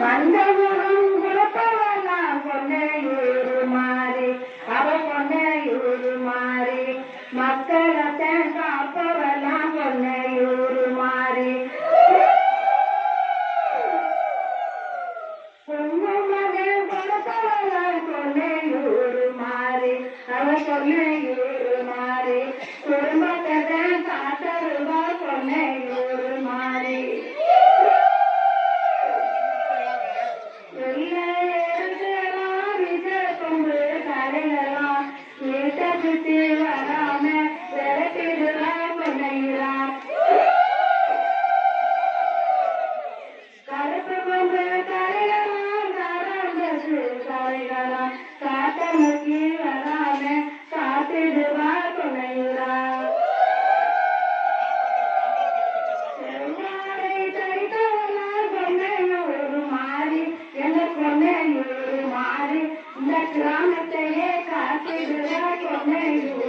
மண்டபம் கொடுப்பவெல்லாம் பொன்னையூரு மாறி அவ பொன்னையூரு மாறி மக்களை காப்பவெல்லாம் பொன்னையூரு மாறி மகன் கொடுப்பவெல்லாம் பொன்னையூரு மாறி அவ பொன்னையூரு மாறி குடும்பத்தை காத்தருவா பொன்னையூரு மாறி வராம விரட்டிடுவா பொன்னையூரா கருப்பு கொண்டு கரையலாம் கரைகளா காட்ட நோக்கி வராம காத்திடுவா பொன்னையூரா பொன்னையூரு மாறி எங்க பொன்னையூரு மாறி இந்த கிராமத்தையே காத்திடுவா பொன்னையூரு